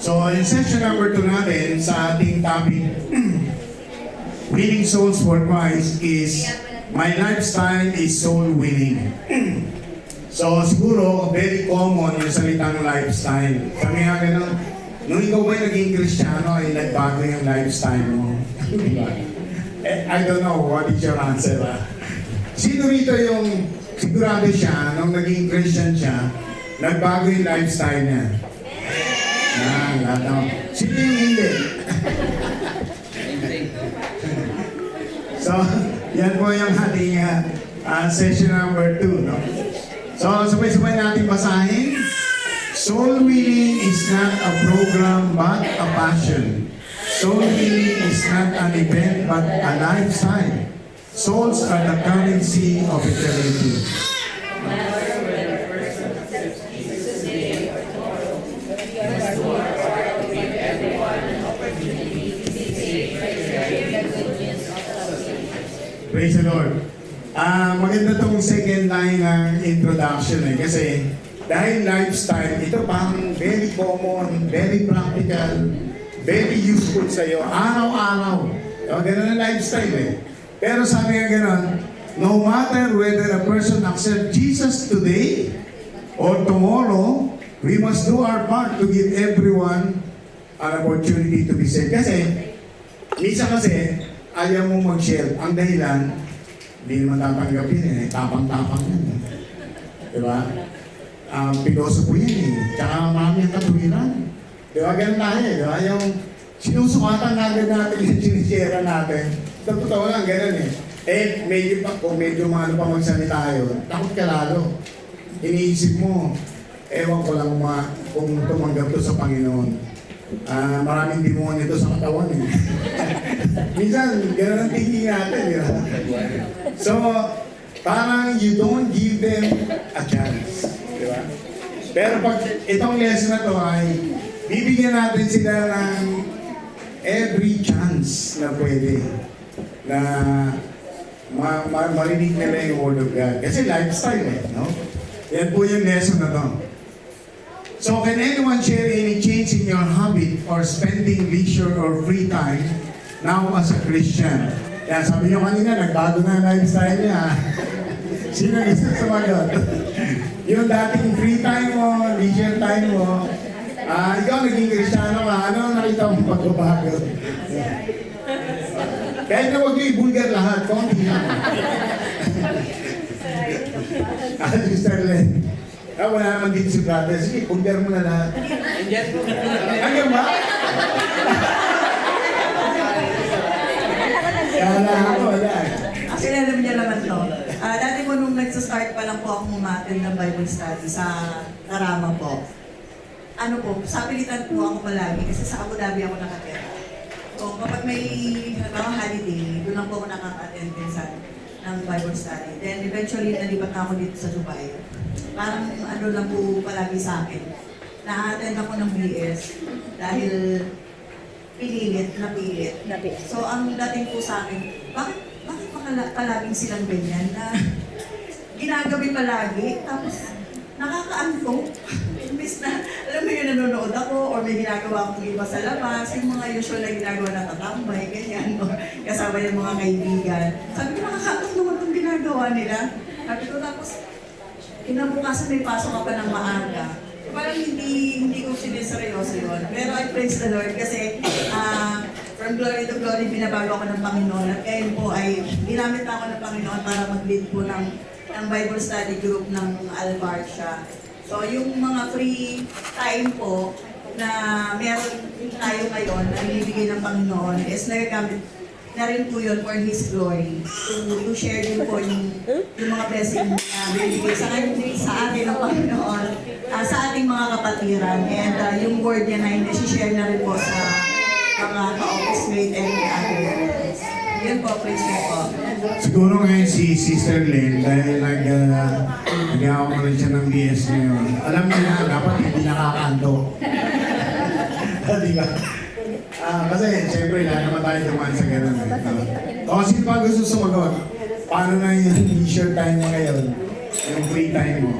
So, in session number 2 natin sa ating topic, winning souls for Christ is my lifestyle is soul winning. So, siguro, very common yung salitang lifestyle. Sabi nga ganun, nung ikaw ba'y naging Kristiyano, ay nagbago yung lifestyle mo. Diba? I don't know what is your answer. Sino rito yung sigurado siya, nung naging Christian siya, nagbago yung lifestyle niya? Lahat naman. Sino yung hindi? So, yan po yung ating session number 2. No? So, sabay-sabay natin basahin. Soul winning is not a program but a passion. Soul winning is not an event but a lifestyle. Souls are the currency of eternity. Praise the Lord. Maganda tong second line ng introduction kasi dahil lifestyle, ito parang very common, very practical, very useful sa iyo, araw-araw. So, ganun ang lifestyle Pero sabi nga ganun, no matter whether a person accepts Jesus today or tomorrow, we must do our part to give everyone an opportunity to be saved. Kasi, minsan kasi, ayaw mo mag-share. Ang dahilan, hindi naman tatanggapin tapang-tapang yan Diba? Piloso po yan Tsaka marami ang katuwiran. Diba? Ganun tayo Diba? Yung sinusukatan natin yung sinishare natin. Sa totoo lang, ganun medyo pa, kung medyo pa magsalita yun, takot ka lalo. Iniisip mo, ewan ko lang kung tumanggap to sa Panginoon. Maraming demonyo ito sa katawan Minsan, gano'n ang thinking natin, So, parang you don't give them a chance. Diba? Pero pag itong lesson na to ay bibigyan natin sila ng every chance na pwede na marinig nila yung Word of God. Kasi lifestyle no? Yan po yung lesson na to. So, can anyone share any change in your habit or spending leisure or free time now as a Christian? Kaya sabi nyo kanina, nagbago na ang lifestyle niya. Sino gusto sumagot? Yung dating free time mo, leisure time mo, ikaw naging Kristiyano ka, ano nakita mong pagbabago? Kahit na huwag nyo i-bulgar lahat, konti lang. Sister Len. Wala naman dito si brother. Sige, bulgar mo na lahat. Hanggang ba? Kala ako, wala. Actually, alam niya naman to. Dati po nung nagsa-start pa lang po ako umattend ng Bible study sa Karama po. Ano po, sa pilitan po ako palagi kasi sa Abu Dhabi ako nakatira. So kapag may holiday, doon lang po ako nakaka-attend minsan ng Bible study. Then eventually, nalipat na ako dito sa Dubai. Parang ano lang po palagi sa akin. Na-attend ako ng BS dahil pinilit. So ang dating po sa akin, bakit palaging silang ganyan na ginagabi palagi, tapos nakakaantok. Imbis na, alam mo yun, nanonood ako or may ginagawa akong iba sa labas, yung mga usual na ginagawa na tatambay, ganyan, no? Kasama yung mga kaibigan. Sabi ko, nakakaantok naman itong ginagawa nila. Sabi ko, tapos, kinabukasan may pasok ka pa ng maaga. Parang hindi ko siniseryoso yun. Pero I praise the Lord kasi from glory to glory, binabago ako ng Panginoon. At ngayon po ay ginamit na ako ng Panginoon para mag-lead po ng Bible study group ng Al-Barsha. So yung mga free time po na meron tayo ngayon na binibigay ng Panginoon is nagagamit na rin po yun for His glory. To share din po yung mga blessing na binibigay sa atin ng Panginoon, sa ating mga kapatiran. And yung word niya na share na rin po sa mga ka-office mate and others. Yun po, praise God po. Siguro ngayon si Sister Len, dahil nag-awa mo rin siya ng BS ngayon. Alam niya na, dapat hindi nakakando. Diba? Kasi siyempre, lahat naman tayo dumaan sa ganun. O, sino pa gusto sumagot? Paano na yung leisure time niya ngayon? Yung free time mo?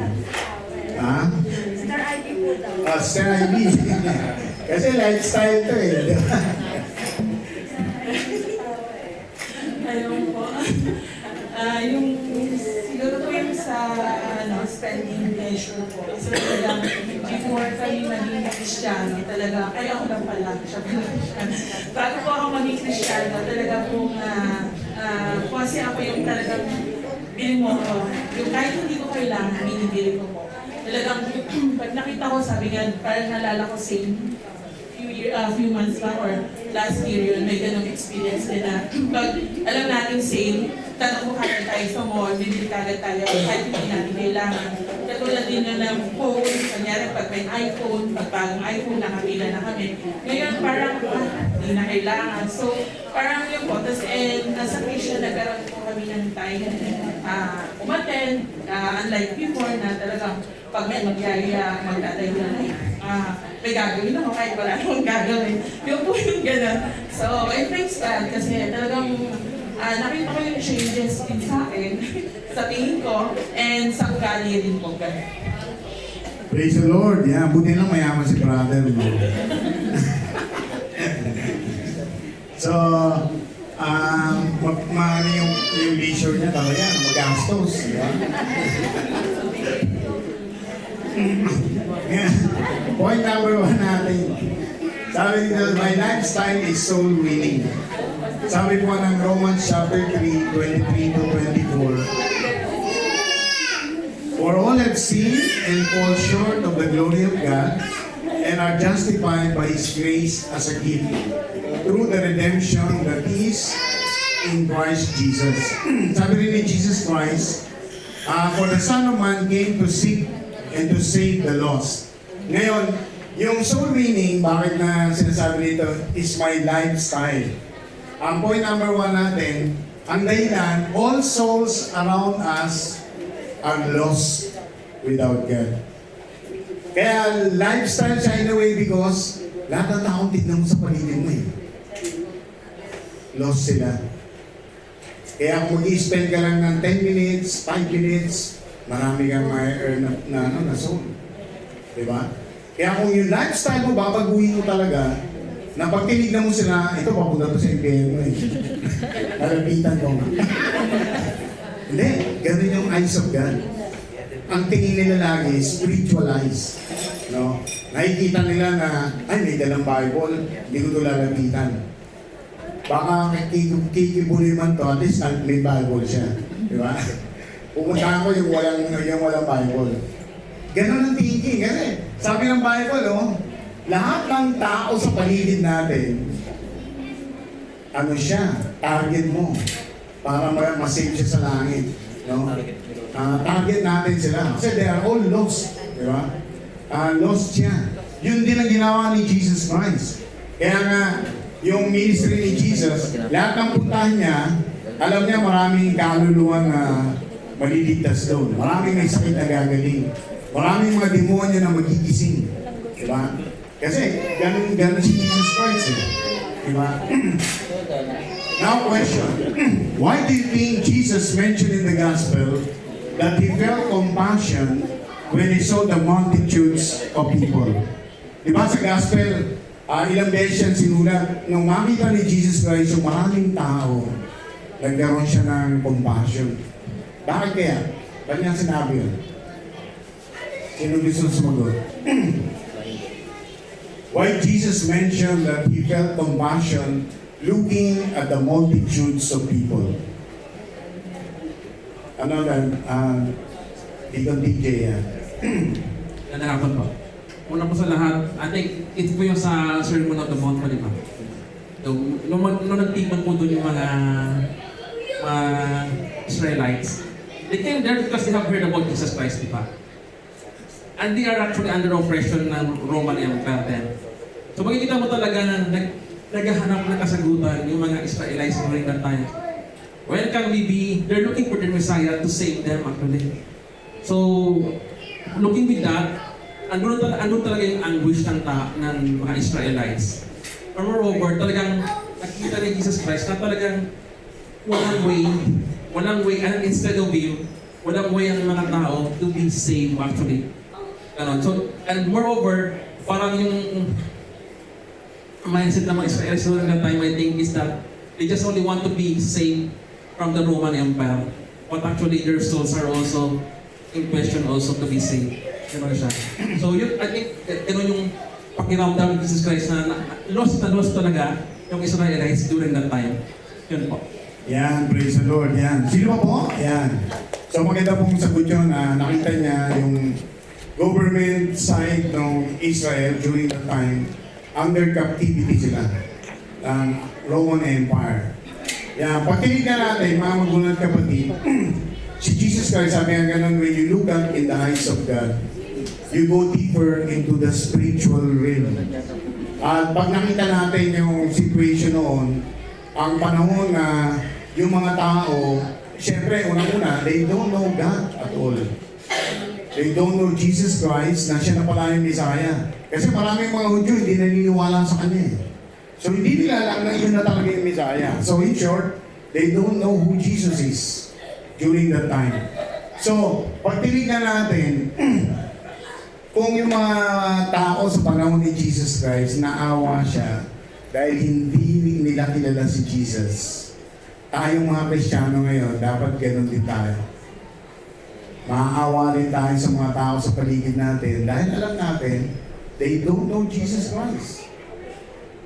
Ha? Star ID po daw. Star ID. Kasi lifestyle to eh. di ba? Ayun po. Yung siguro po yung sa spending leisure po. Kasi talagang before kami maging Kristiyano, talaga, ay ako lang pala, siya pala Kristiyano. Bago po ako maging Kristiyano, talaga pong, kasi ako yung talagang bili mo ko. Yung kahit hindi ko kailangan, binibili ko po. Talagang, pag nakita ko, sabi nga, parang nalala ko same few months back or last year yun, may ganong experience din na pag alam natin sale, tanong mo kagad tayo sa mall, bibili kagad tayo kahit hindi natin kailangan. Katulad din na ng phone, kanyari pag may iPhone, pag bagong iPhone, nakapila na kami. Ngayon parang hindi na kailangan. So parang yung po, tapos nasa Christian nagkaroon po kami ng time umattend, unlike before na talagang pag may magyaya, magtatayo na may gagawin ako kahit wala akong gagawin. Yung po yung gano'n. So, thanks God kasi talagang nakita ko yung changes din sa akin, sa tingin ko, and sa ugali rin po gano'n. Praise the Lord. Yeah, buti lang mayaman si brother mo. So, yung leisure niya talaga, magastos. Di ba? Yeah. Point number 1 natin. Sabi nito, my lifestyle is soul winning. Sabi po ng Romans chapter 3, 23 to 24. For all have sinned and fall short of the glory of God and are justified by His grace as a gift through the redemption that is in Christ Jesus. Sabi rin ni Jesus Christ, for the Son of Man came to seek and to save the lost. Ngayon, yung soul winning, bakit na sinasabi dito, is my lifestyle. Ang point number 1 natin, ang dahilan, all souls around us are lost without God. Kaya lifestyle siya in a way because lahat ng taong tignan mo sa paligid mo eh. Lost sila. Kaya kung mag-i-spend ka lang ng 10 minutes, 5 minutes, marami kang ma-earn na soul. Diba? Kaya kung yung lifestyle mo, babaguhin mo talaga, na pag tinignan mo sila, ito papunta to sa impyerno mo eh. Nalapitan ko nga. Hindi, ganun yung eyes of God. Ang tingin nila lagi, spiritualize. No? Nakikita nila na, ay, may dalang Bible, hindi ko ito lalapitan. Baka kikibuli man to, at least may Bible siya. Diba? Pumunta ako yung walang Bible. Ganon ang thinking. Kasi sabi ng Bible, lahat ng tao sa paligid natin, ano siya, target mo para ma-save siya sa langit. No? Target natin sila. Kasi they are all lost. Di ba? Lost siya. Yun din ang ginawa ni Jesus Christ. Kaya nga, yung ministry ni Jesus, lahat ng puntahan niya, alam niya maraming kaluluwang maliligtas doon. Maraming may sakit na gagaling. Maraming mga demonyo na magigising. Diba? Kasi ganun si Jesus Christ eh. Diba? Now question. Why do you think Jesus mentioned in the gospel that He felt compassion when He saw the multitudes of people? Diba sa gospel, ilang beses siyang sinulat, nung makita ni Jesus Christ yung maraming tao, nagkaroon siya ng compassion. Bakit kaya? Ba't niya sinabi yun? Sino gusto sumagot? Why Jesus mentioned that He felt compassion looking at the multitudes of people? Ano lang, Deacon DJ yan. Ganda hapon po. Una po sa lahat, I think ito po yung sa Sermon on the Mount po, di ba? Nung nagtipon po doon yung mga Israelites, they came there because they have heard about Jesus Christ, di ba? And they are actually under oppression ng Roman Empire then. So makikita mo talaga na naghahanap ng kasagutan yung mga Israelites during that time. When can we be, they're looking for the Messiah to save them actually. So, looking with that, andun talaga yung anguish ng mga Israelites. Or moreover, talagang nakikita ni Jesus Christ na talagang walang way, and instead of Him, walang way ang mga tao to be saved actually. Ganon. So, and moreover, parang yung mindset ng mga Israelis during that time, I think, is that they just only want to be saved from the Roman Empire. But actually, their souls are also in question also to be saved. Ganun siya. So, yun, I think, ganun yung pakiramdam ni Jesus Christ na lost talaga yung Israelites during that time. Yun po. Yan, praise the Lord. Yan. Sino pa po? Yan. So maganda pong sagot yun na nakita niya yung government side ng Israel during that time, under captivity sila ng Roman Empire. Yan. Pagtinignan natin, mga magulang kapatid, si Jesus Christ sabi nga ganun, when you look up in the eyes of God, you go deeper into the spiritual realm. At pag nakita natin yung situation noon, ang panahon na yung mga tao, syempre, unang-una, they don't know God at all. They don't know Jesus Christ na siya na pala yung Messiah. Kasi maraming mga Hudyo hindi naniniwala sa Kanya. So hindi nila alam na yun na talaga yung Messiah. So in short, they don't know who Jesus is during that time. So, pag tinignan natin, kung yung mga tao sa panahon ni Jesus Christ, naawa siya dahil hindi rin nila kilala si Jesus. Tayong mga Kristiyano ngayon, dapat ganun din tayo. Maaawa rin tayo sa mga tao sa paligid natin dahil alam natin, they don't know Jesus Christ.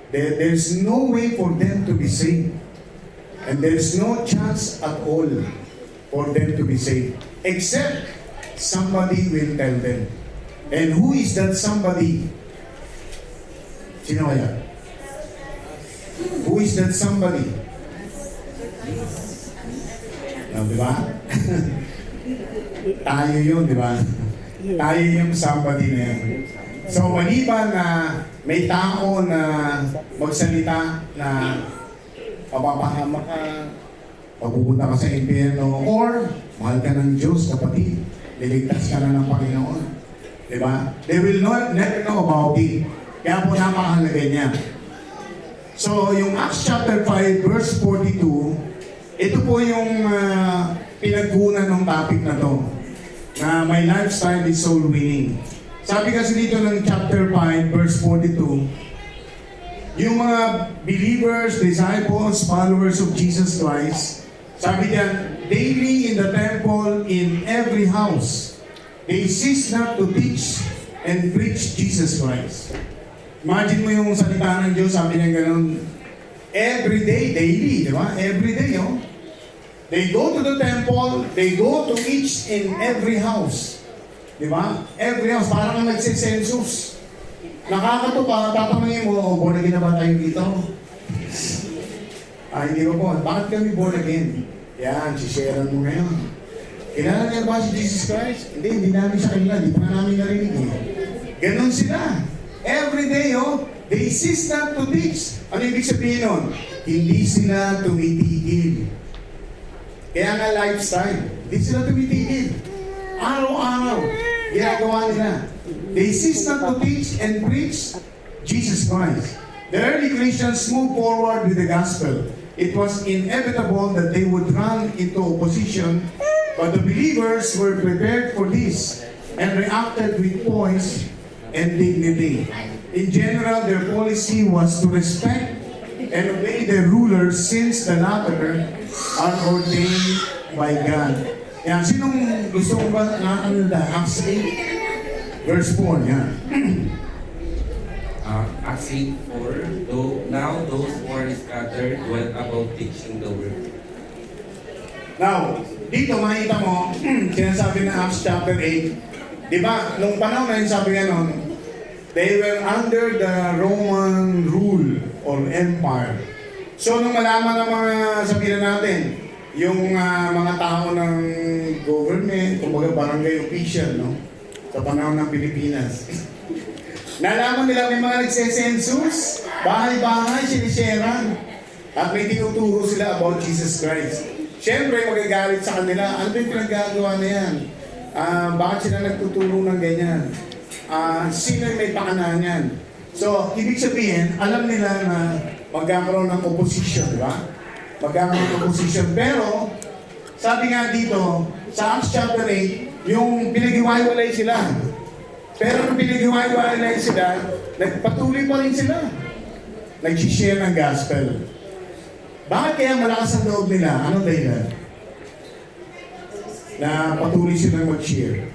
There's no way for them to be saved. And there's no chance at all for them to be saved. Except somebody will tell them. And who is that somebody? Sino kaya? Who is that somebody? Di ba? Tayo yun, di ba? Tayo yung somebody na yun. So, maliban na may tao na magsalita na papapahamak ka, papupunta ka sa impyerno, or mahal ka ng Diyos, kapatid, liligtas ka na ng Panginoon. Diba? They will never know about it. Kaya po napakahalaga niya. So, yung Acts chapter 5, verse 42, ito po yung pinagkunan ng topic na to, na my lifestyle is soul winning. Sabi kasi dito ng chapter 5, verse 42, yung mga believers, disciples, followers of Jesus Christ, sabi diyan, daily in the temple, in every house, they cease not to teach and preach Jesus Christ. Imagine mo yung salita ng Diyos, sabi niya ganun, every day, daily, di ba? Every day, oh. They go to the temple, they go to each in every house. Di ba? Every house, parang kang nagsisensus. Nakakatuwa, tatanungin mo, oh, born again na ba tayo dito? Hindi ba po? Bakit kami born again? Yan, sisharean mo ngayon. Kilala niya ba si Jesus Christ? Hindi namin siya kilala. Hindi pa namin narinig eh. Ganon sila. Every day, oh, they cease not to teach. Ano ibig sabihin nun? Hindi sila tumitigil. Kaya nga lifestyle. Hindi sila tumitigil. Araw-araw, ginagawa nila. They cease not to teach and preach Jesus Christ. The early Christians moved forward with the gospel. It was inevitable that they would run into opposition, but the believers were prepared for this and reacted with poise and dignity. In general, their policy was to respect and obey their rulers since the latter are ordained by God. Yan, sinong gusto ko ba na Acts 8, verse 4, yan. Acts 8:4, now those who are scattered went about teaching the word. Now, dito makita mo, sinasabi na Acts chapter 8, di ba, nung panahon na yun sabi nga nun, they were under the Roman rule or empire. So, nung malaman ng mga, sabihin natin, yung mga tao ng government, kumbaga barangay official, no? Sa panahon ng Pilipinas. Nalaman nila may mga nagsesensus, bahay-bahay, sinisharean. At may tinuturo sila about Jesus Christ. Siyempre, magagalit sa kanila, ano ba yung pinagagawa na yan? Bakit sila nagtuturo ng ganyan? Sino yung may pakanahan yan? So, ibig sabihin, alam nila na magkakaroon ng opposition, di ba? Magkakaroon ng opposition. Pero, sabi nga dito, sa Acts chapter 8, yung pinag-iwalay sila. Pero nung pinag-iwalay sila, nagpatuloy pa rin sila. nag-share ng gospel. Bakit kaya malakas ang loob nila? Anong dahilan? Na patuloy silang mag-share.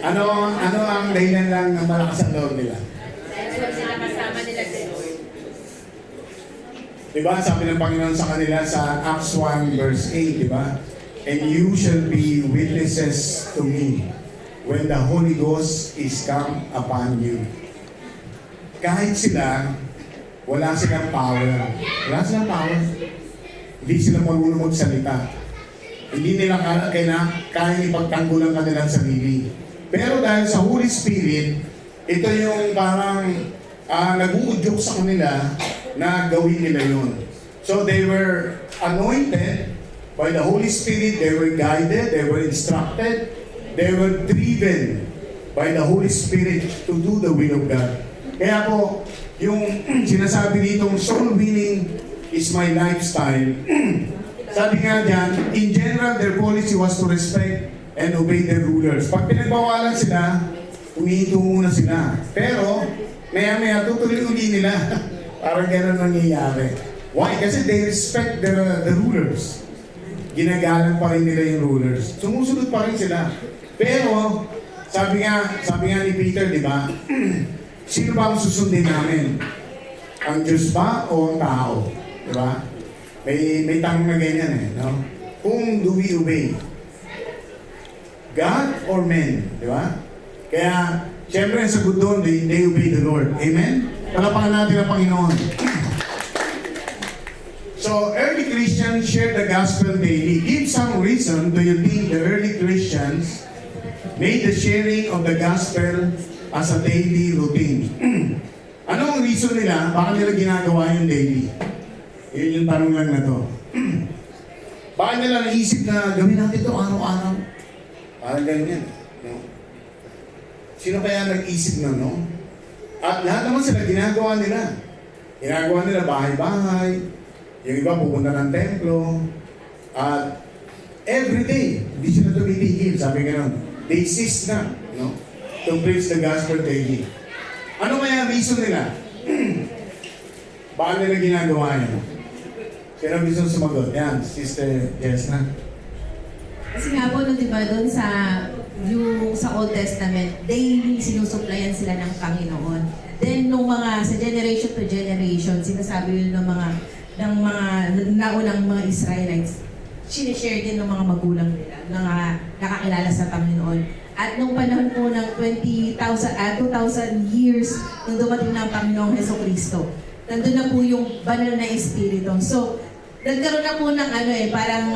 Ano ang dahilan lang na malakas ang loob nila? Diba, sabi ng Panginoon sa kanila sa Acts 1 verse 8, diba? And you shall be witnesses to me when the Holy Ghost is come upon you. Kahit sila, wala silang power. Wala silang power. Hindi sila marunong magsalita. Hindi nila kaya ipagtanggol ang kanilang sarili. Pero dahil sa Holy Spirit, ito yung parang nag-uudyok sa kanila na gawin nila yun. So they were anointed by the Holy Spirit, they were guided, they were instructed, they were driven by the Holy Spirit to do the will of God. Kaya po, yung sinasabi ditong soul winning is my lifestyle. Sabi nga dyan, in general, their policy was to respect and obey their rulers. Pag pinagbawalan sila, umihinto muna sila. Pero, maya-maya, tutuloy-uli nila. Parang gano'n nangyayari. Why? Kasi they respect the rulers. Ginagalang pa rin nila yung rulers. Sumusunod pa rin sila. Pero, sabi nga ni Peter, di ba? Sino ba ang susundin namin? Ang Diyos ba o ang tao? Di ba? May tanong na ganyan eh. No? Whom do we obey? God or men? Di ba? Kaya, siyempre, ang sagot doon, they obey the Lord. Amen? Palapakan natin ang Panginoon. So, early Christians shared the gospel daily. Give some reason do you think the early Christians made the sharing of the gospel as a daily routine? Anong reason nila? Bakit nila ginagawa yung daily? Yun yung tanong lang na to. Bakit nila naisip na gawin natin ito araw-araw? Parang ganyan. No? Sino kaya nag-isip na, no? At lahat naman sila ginagawa nila. Ginagawa nila bahay-bahay. Yung iba pupunta ng templo. At every day, hindi sila tumitigil. Sabi gano'n, they cease na, no? To preach the gospel daily. Ano kaya reason nila? Bakit nila ginagawa yun? Sino gusto sumagot? Yan, Sister Jesna. Kasi nga po, no, diba, doon sa Old Testament, daily sinusuplayan sila ng Panginoon. Then, nung sa generation to generation, sinasabi yun ng mga naunang mga Israelites, sinishare din ng mga magulang nila na nakakilala sa Panginoon. At nung panahon po ng 2,000 years, nung dumating na ang Panginoong Hesukristo, nandun na po yung banal na Espiritu. So, nagkaroon na po ng parang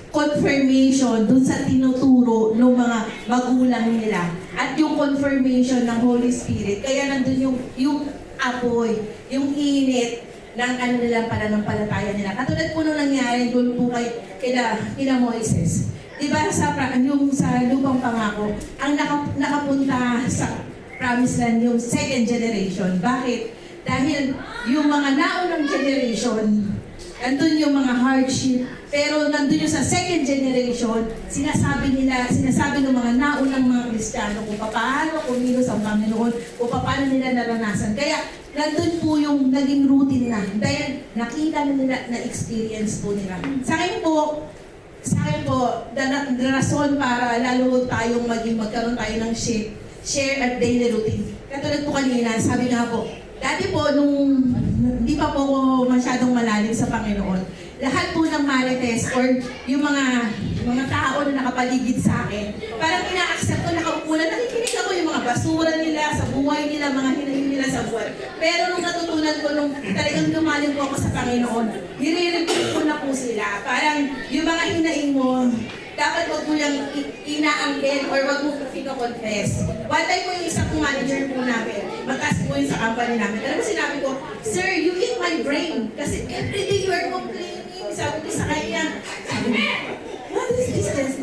confirmation dun sa tinuturo ng mga magulang nila. At yung confirmation ng Holy Spirit, kaya nandun yung apoy, yung init ng pananampalataya nila. Katulad po nung nangyari doon po kila Moises. Diba sa lupang pangako, ang nakapunta sa promised land yung second generation. Bakit? Dahil yung mga naunang generation, nandun yung mga hardship, pero nandun yung sa second generation, sinasabi ng mga naunang mga Kristiyano kung paano kumilos ang Panginoon, kung paano nila naranasan. Kaya nandun po yung naging routine na, dahil nakita na nila, na-experience po nila. Sa akin po, rason para lalo tayong magkaroon tayo ng share at daily routine. Katulad po kanina, sabi nga po, dati po, nung hindi pa po ako masyadong malalim sa Panginoon, lahat po ng marites or yung mga tao na nakapaligid sa akin, parang ina-accept ko, nakaupo na, nakikinig ako yung mga basura nila, sa buhay nila, mga hinahin nila sa buhay. Pero nung natutunan ko, nung talagang lumalim po ako sa Panginoon, nire-repeat ko na po sila. Parang yung mga hinahin mo, dapat wag mo lang inaangkin or wag mo pino-confess. One time po yung isang manager po namin, magkas po yun sa company namin. Alam mo sinabi ko, Sir, you eat my brain. Kasi everyday you are complaining. Sabi ko sa kanya, what is this business?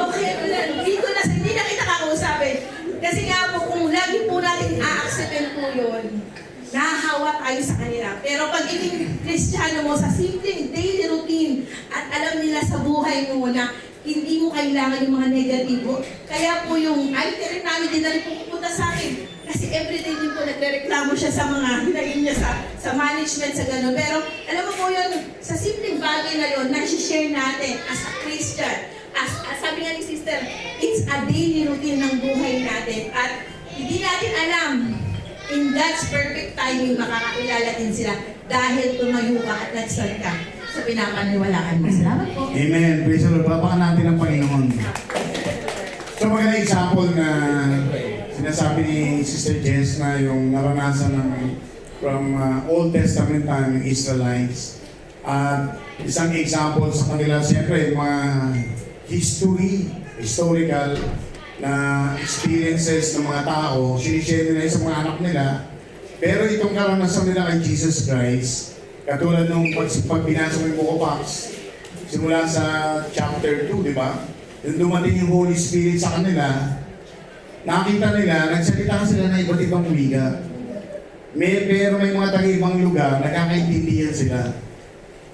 Okay, hindi na kita kakausapin. Kasi nga po, kung lagi po natin a-acceptin po yun, nahahawa tayo sa kanila. Pero pag iting Kristiyano mo sa simpleng daily routine at alam nila sa buhay mo na hindi mo kailangan yung mga negatibo. Kaya po yung itinerary namin din na rin pupunta sa akin. Kasi everyday din po nagrereklamo siya sa mga hinahin niya sa management, sa gano'n. Pero alam mo po yun, sa simpleng bagay na yun, na-share natin as a Christian. As sabi nga ni sister, it's a daily routine ng buhay natin. At hindi natin alam, in God's perfect timing, makakakilala din sila dahil tumayo ka at nagstart ka sa pinapaniwalaan mo. Salamat po. Amen. Praise the Lord. Papakan natin ang Panginoon. So magandang example na sinasabi ni Sister Jess na yung naranasan ng from Old Testament time ng Israelites. At isang example sa kanila, siyempre, mga historical na experiences ng mga tao, sinishare nila sa mga anak nila. Pero itong karanasan nila kay Jesus Christ, katulad nung pag binasa mo yung Book of Acts, simula sa chapter 2, di ba? Yung dumating yung Holy Spirit sa kanila, nakita nila, nagsalita sila ng iba't ibang wika. Pero may mga taga-ibang lugar, nagkakaintindihan sila.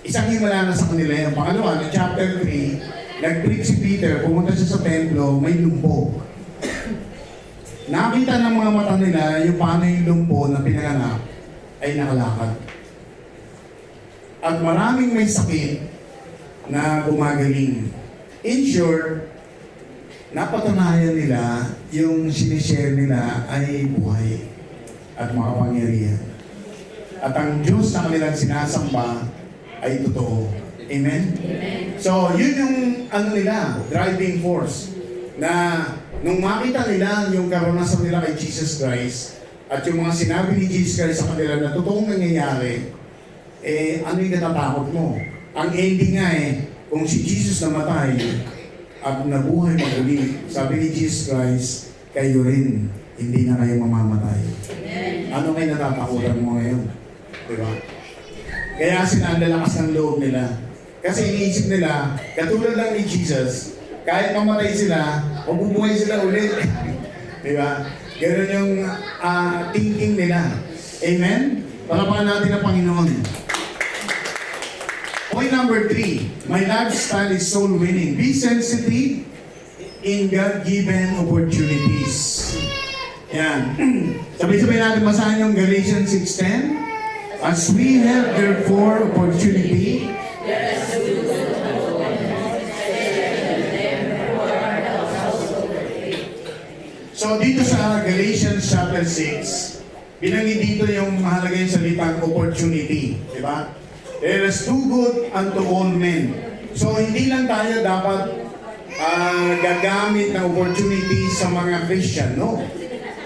Isang himala na sa kanila yung pangalawa, ng chapter 3, nag-preach si Peter, pumunta siya sa templo, may lumpo. Nakita ng mga mata nila yung paano yung lumpo na pinanganak ay nakalakad. At maraming may sakit na gumagaling. In short, napatunayan nila yung sinishare nila ay buhay at makapangyarihan. At ang Diyos na kanilang sinasamba ay totoo. Amen? So, yun yung nila, driving force na nung makita nila yung karanasan nila kay Jesus Christ at yung mga sinabi ni Jesus Christ sa kanila na totoong nangyayari, ano yung natatakot mo? Ang ending nga kung si Jesus namatay at nabuhay maguli, sabi ni Jesus Christ, kayo rin, hindi na kayo mamamatay. Ano kayo natatakutan mo ngayon? Diba? Kaya sila ang lalakas ng loob nila. Kasi iniisip nila, katulad lang ni Jesus, kahit mamatay sila, mabubuhay sila ulit. Diba? Ganun yung thinking nila. Amen? Palapakan natin ang Panginoon. Point number 3, my lifestyle is soul winning. Be sensitive in God-given opportunities. Yan. Sabay-sabay natin basahin yung Galatians 6:10. As we have therefore opportunity, so dito sa Galatians chapter 6, binanggit dito yung mahalaga yung salitang opportunity. Diba? There is do good unto all men. So hindi lang tayo dapat gagamit ng opportunity sa mga Christian, no?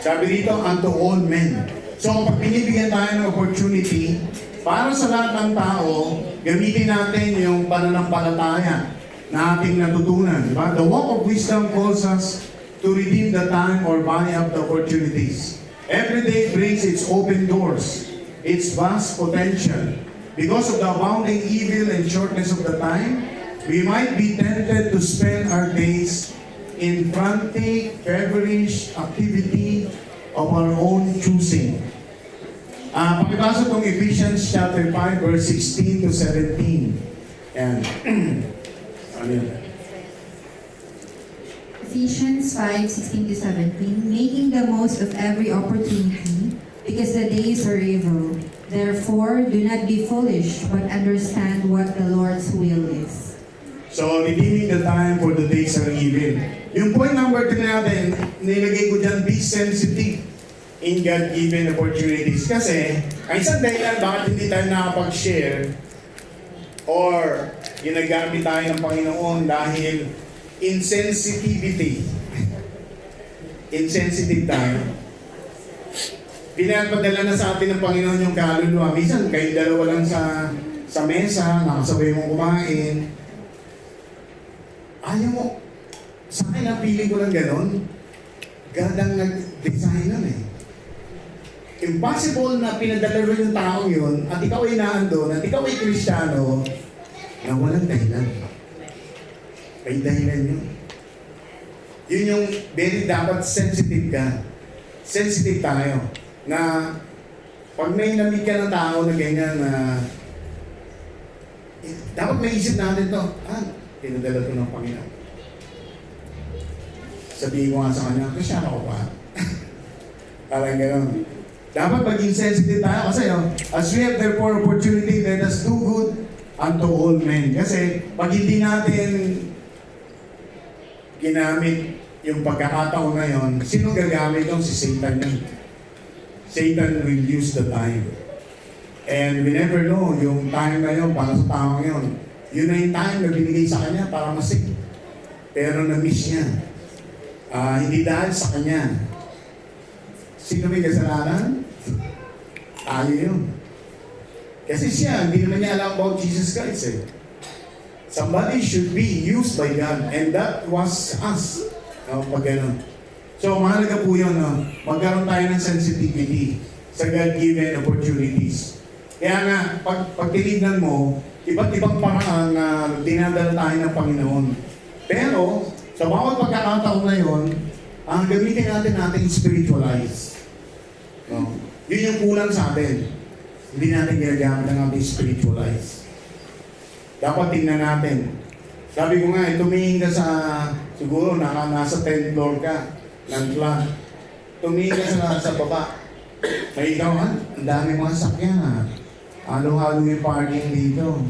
Sabi dito, unto all men. So pag binibigyan tayo ng opportunity, para sa lahat ng tao, gamitin natin yung pananampalataya na ating natutunan. Diba? The walk of wisdom calls us to redeem the time or buy up the opportunities. Every day brings its open doors, its vast potential. Because of the abounding evil and shortness of the time, we might be tempted to spend our days in frantic, feverish activity of our own choosing. Pakibasa itong Ephesians chapter 5, verse 16 to 17. And, ano yun? Ephesians 5:16 to 17, making the most of every opportunity, because the days are evil. Therefore, do not be foolish, but understand what the Lord's will is. So, redeeming the time for the days are evil. Yung point number 3 natin, nilagay ko dyan, be sensitive in God-given opportunities. Kasi, ang isang dahilan bakit hindi tayo nakapag-share or ginagamit tayo ng Panginoon dahil insensitivity. Insensitive tayo. Pinapadala na sa atin ng Panginoon yung kaluluwa. Minsan, kayo dalawa lang sa mesa, nakasabay mong kumain. Ayaw mo, sa akin ang feeling ko lang gano'n, gandang nag-design nun Impossible na pinadala rin yung tao yun at ikaw ay naandun at ikaw ay Kristiyano na walang dahilan. May dahilan yun. Yun yung very dapat sensitive ka. Sensitive tayo. Na pag may namig ka ng tao na ganyan na dapat may isip natin to, pinadala to ng Panginoon. Sabihin ko nga sa kanya, Kristiyano ko pa. Parang gano'n. Dapat maging sensitive tayo kasi as we have therefore opportunity, let us do good unto all men. Kasi pag hindi natin ginamit yung pagkakataon na yun, sino gagamit yung si Satan yun? Satan will use the time. And we never know yung time na yun para sa tao yun. Yun na yung time na binigay sa kanya para masik. Pero na-miss niya. Hindi dahil sa kanya. Sino may kasalanan? Tayo yun. Kasi siya, hindi naman niya alam about Jesus Christ eh. Somebody should be used by God, and that was us. Pag gano'n. So, mahalaga po yun, magkaroon tayo ng sensitivity sa God-given opportunities. Kaya nga, pag tinignan mo, iba't ibang paraan na dinadala tayo ng Panginoon. Pero, sa bawat pagkakataon na yun, ang gamitin natin spiritualize. Yun yung kulang sa atin. Hindi natin ginagamit ang ating spiritualize. Dapat tingnan natin. Sabi ko nga, tumingin ka sa, siguro nasa 10th floor ka ng flat. Tumingin ka sa baba. May ikaw ang dami mga sakyan Halo-halo yung parking dito.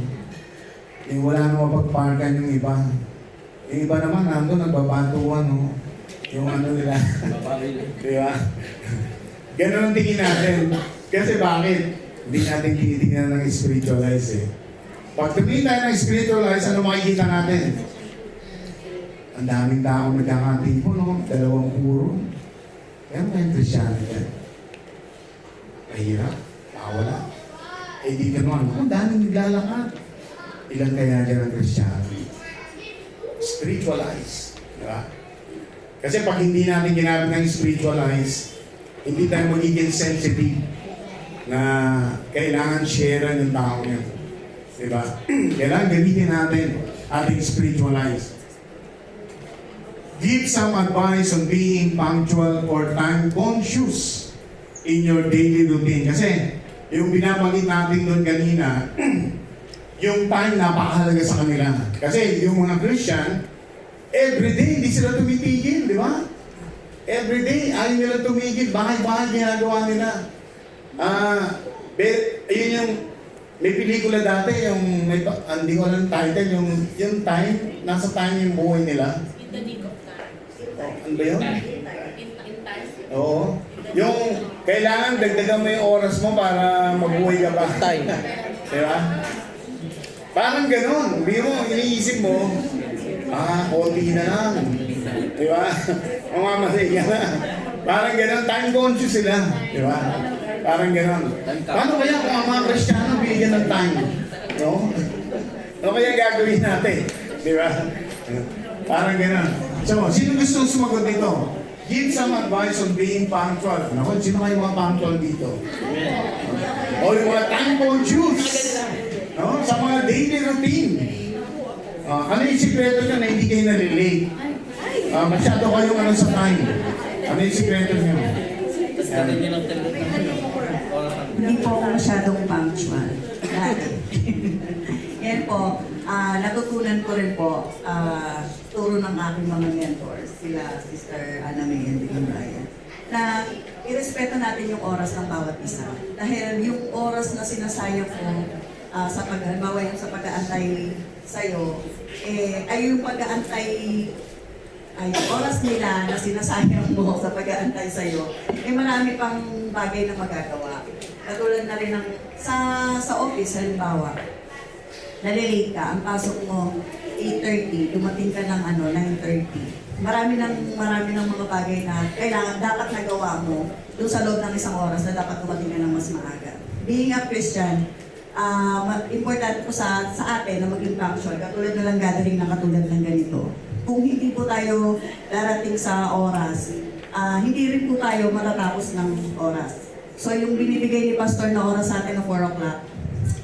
Yung wala na mapagparkan yung iba. Yung iba naman, nandun, nagbabatuan, yung nila. Di ba? Ganun ang tingin natin. Kasi bakit? Hindi natin tinitingnan ng spiritualize eh. Pag tumingin tayo ng spiritualize, ano makikita natin? Ang daming taong nagkakatipon, 2 puro. Kaya may Christianity. Mahirap, wala. Eh di gano'n, ang daming naglalakad. Ilan kaya dyan ang Christianity? Spiritualize. Diba? Kasi pag hindi natin ginamit ng spiritualize, hindi tayo magiging sensitive na kailangan share ng tao niya. Diba? Kailangan gamitin natin ating spiritualize. Give some advice on being punctual or time conscious in your daily routine. Kasi yung binabanggit natin doon kanina, yung time napakahalaga sa kanila. Kasi yung mga Christian, everyday, hindi sila tumitigil, di ba? Everyday, ayaw nila tumigil, bahay-bahay ginagawa nila. Ayun yung, may pelikula dati, yung, hindi ko alam title, yung time, nasa time yung buhay nila. Ano ba yun? Oo. Yung kailangan dagdagan mo yung oras mo para mabuhay ka pa. Time. Diba? Parang ganun. Iniisip mo, konti na lang. Diba? Mamamatay ka na. Parang ganun. Time conscious sila. Diba? Parang ganun. Paano kaya kung ang mga Kristiyano bigyan ng time? No? Ano kaya gagawin natin? Diba? Parang ganun. So, sino gusto sumagot dito? Give some advice on being punctual. Naku, sino kayo mga punctual dito? O yung mga time conscious. No? Sa mga daily routine. Ano yung sikreto nyo na hindi kayo nalilate? Masyado kayong sa time. Ano yung sikreto nyo? Hindi po ako masyadong punctual. Yan po, natutunan ko rin po, turo ng aking mga mentors, sila Sister Ana May and Dylan Ryan, na irespeto natin yung oras ng bawat isa. Dahil yung oras na sinasayang ko sa halimbawa yung sa pag-aantay sa'yo, ay yung pag-aantay, ay yung oras nila na sinasayang mo sa pag-aantay sa'yo, marami pang bagay na magagawa. Katulad na rin ng sa office, halimbawa, nalilate ka, ang pasok mo 8:30, dumating ka ng 9:30. Marami ng mga bagay na kailangan, dapat nagawa mo doon sa loob ng isang oras na dapat dumating ka ng mas maaga. Being a Christian, importante po sa atin na maging punctual, katulad na lang gathering na katulad ng ganito. Kung hindi po tayo darating sa oras, hindi rin po tayo matatapos ng oras. So yung binibigay ni Pastor na oras sa atin ng 4 o'clock,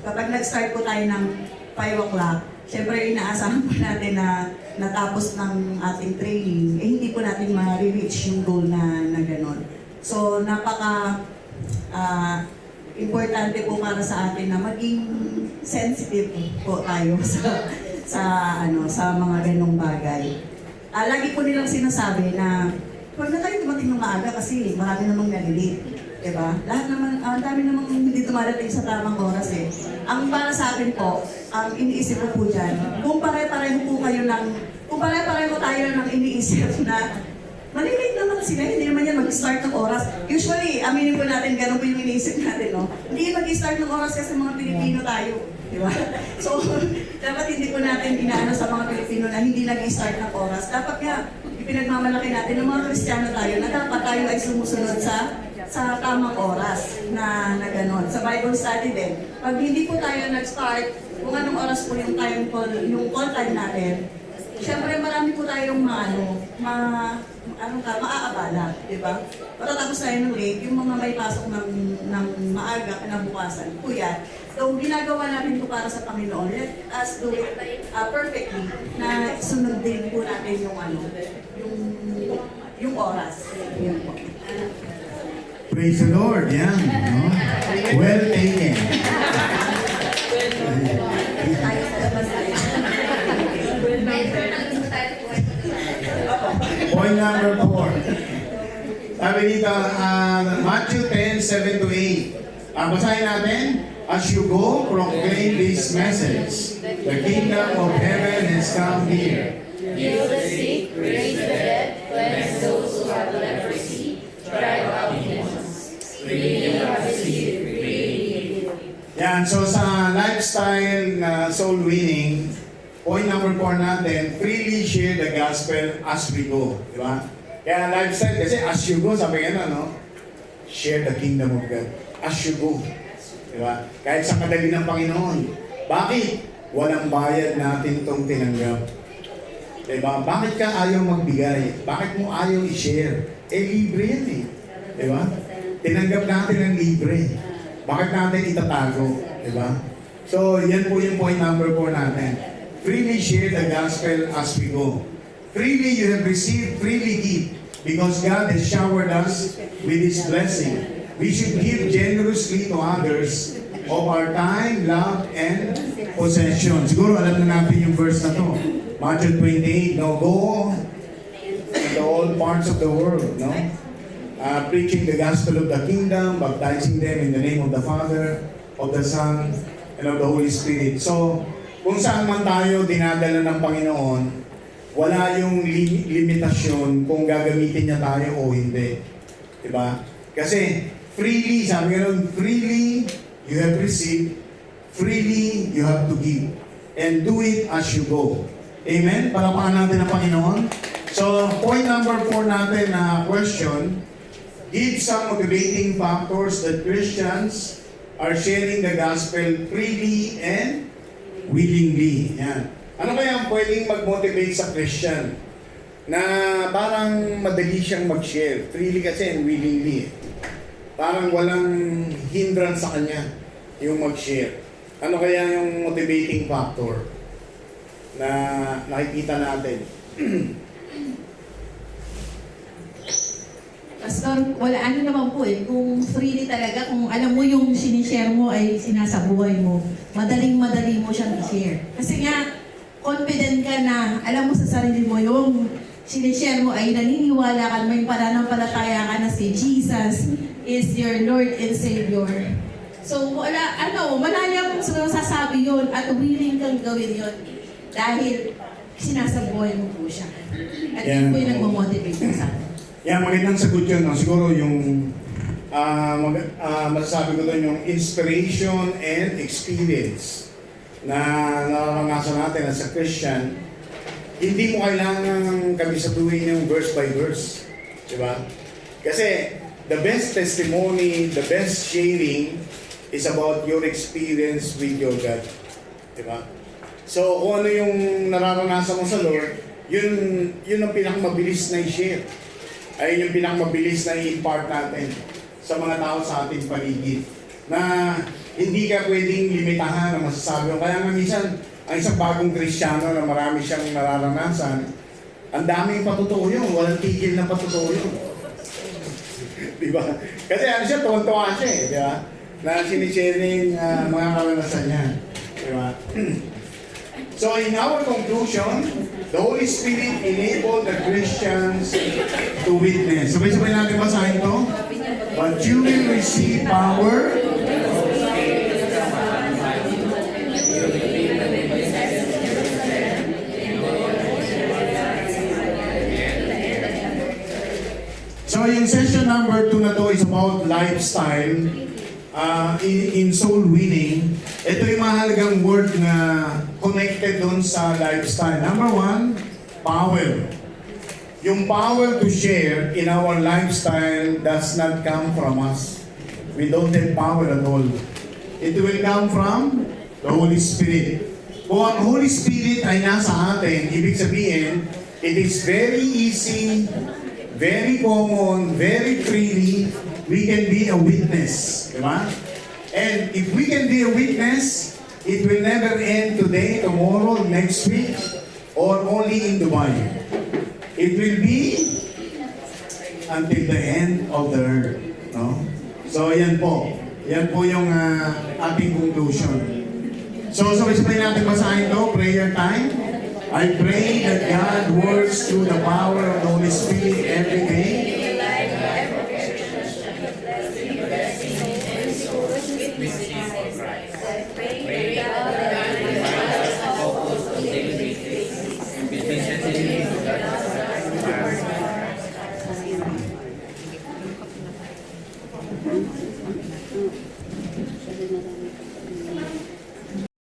kapag nag-start po tayo ng 5 o'clock, syempre inaasahan po natin na natapos ng ating training, hindi po natin ma-reach yung goal na gano'n. So importante po para sa atin na maging sensitive po tayo sa mga ganong bagay. Lagi po nilang sinasabi na huwag na tayo dumating ng maaga kasi marami namang nalilate. Diba? Lahat naman, ang dami namang hindi dumarating sa tamang oras eh. Ang para sa akin po, ang iniisip ko po dyan, kung pare-pareho po kayo ng, kung pare-pareho tayo ng iniisip na malilate naman sila, hindi naman yan mag-start ng oras. Usually, aminin po natin, ganun po yung iniisip natin, no? Hindi mag-start ng oras kasi mga Pilipino tayo. Di ba? So, dapat hindi po natin inaano sa mga Pilipino na hindi nag-start ng oras. Dapat nga, ipinagmamalaki natin ng mga Kristiyano tayo na dapat tayo ay sumusunod sa tamang oras na gano'n. Sa Bible study din. Pag hindi po tayo nag-start, kung anong oras po yung time call, yung call time natin, siyempre marami po tayong maaabala, di ba? Matatapos tayo ng late, yung mga may pasok ng maaga, kinabukasan, po yan. So, ginagawa natin po para sa Panginoon. Let us do it perfectly, na sunod din po natin yung oras. Yan po. Praise the Lord, yan. No? Well taken. Tayo sa labas tayo. Point number 4. Sabi dito, Matthew 10:7-8. Basahin natin. As you go, proclaim this message. The kingdom of heaven has come near. Heal the sick, raise the dead, cleanse those who have leprosy, drive out demons. Freely you have received, freely give. Yan, so sa lifestyle na soul winning, point number 4 natin, freely share the gospel as we go. Di ba? Kaya lifestyle kasi as you go, sabi nga no? Share the kingdom of God. As you go. Di ba? Kahit sa kadali ng Panginoon. Bakit? Walang bayad natin itong tinanggap. Di ba? Bakit ka ayaw magbigay? Bakit mo ayaw i-share? Libre yan eh. Di ba? Tinanggap natin ang libre. Bakit natin itatago? Di ba? So, yan po yung point number 4 natin. Freely share the gospel as we go. Freely you have received, freely give. Because God has showered us with His blessing. We should give generously to others of our time, love, and possession. Siguro alam na natin yung verse na to. Matthew 28, no? Go to all parts of the world, no? Preaching the gospel of the kingdom, baptizing them in the name of the Father, of the Son, and of the Holy Spirit. So, kung saan man tayo dinadala ng Panginoon, wala yung limitasyon kung gagamitin niya tayo o hindi. Diba? Kasi, freely, sabi nga nun, freely you have received, freely you have to give. And do it as you go. Amen? Palapakan natin ang Panginoon. So, point number 4 natin na question, give some motivating factors that Christians are sharing the gospel freely and willingly. Yan. Ano kaya ang pwedeng mag-motivate sa Christian na parang madali siyang mag-share? Freely kasi and willingly. Parang walang hindrance sa kanya yung mag-share. Ano kaya yung motivating factor na nakikita natin? Pastor, wala ano naman po kung freely talaga, kung alam mo yung sinishare mo ay sinasabuhay mo, madaling-madali mo siyang i-share. Kasi nga, confident ka na, alam mo sa sarili mo yung sinishare mo ay naniniwala ka, may pananampalataya ka na si Jesus is your Lord and Savior. So, malaya mong sasabi yun at willing kang gawin yun dahil sinasabuhay mo po siya. At yun po yung nagmamotivate mo sa akin. Yan, magandang sagot yun. No? Siguro yung masasabi ko doon yung inspiration and experience na nararanasan natin as a Christian. Hindi mo kailangan kabisatuhin yung verse by verse. Diba? Kasi the best testimony, the best sharing is about your experience with your God. Diba? So kung ano yung nararanasan mo sa Lord, yun ang pinakamabilis na i-share. Ayun yung pinakamabilis na i-impart natin sa mga tao sa ating paligid. Na hindi ka pwedeng limitahan ang masasabi mo. Kaya nga minsan, ang isang bagong Kristiyano na marami siyang nararanasan, ang daming patutuo yun. Walang tigil na patutuo yun. Diba? Kasi ano siya, tuwan-tuwa siya eh. Diba? Na sinishare yung mga karanasan niya. Diba? So in our conclusion, the Holy Spirit enabled the Christians to witness. Sabay-sabay natin basahin ito. but you will receive power. So yung session number 2 na to is about lifestyle in soul winning. Ito yung mahalagang word na connected doon sa lifestyle. Number 1, power. Yung power to share in our lifestyle does not come from us. We don't have power at all. It will come from the Holy Spirit. Kung ang Holy Spirit ay nasa atin, ibig sabihin, it is very easy, very common, very freely, we can be a witness. Diba? And if we can be a witness, it will never end today, tomorrow, next week, or only in Dubai. It will be until the end of the earth. No? So, yan po. Yan po yung ating conclusion. So, sabay-sabay natin basahin to, prayer time. I pray that God works through the power of the Holy Spirit every day. Blessing, and souls witnesses. I pray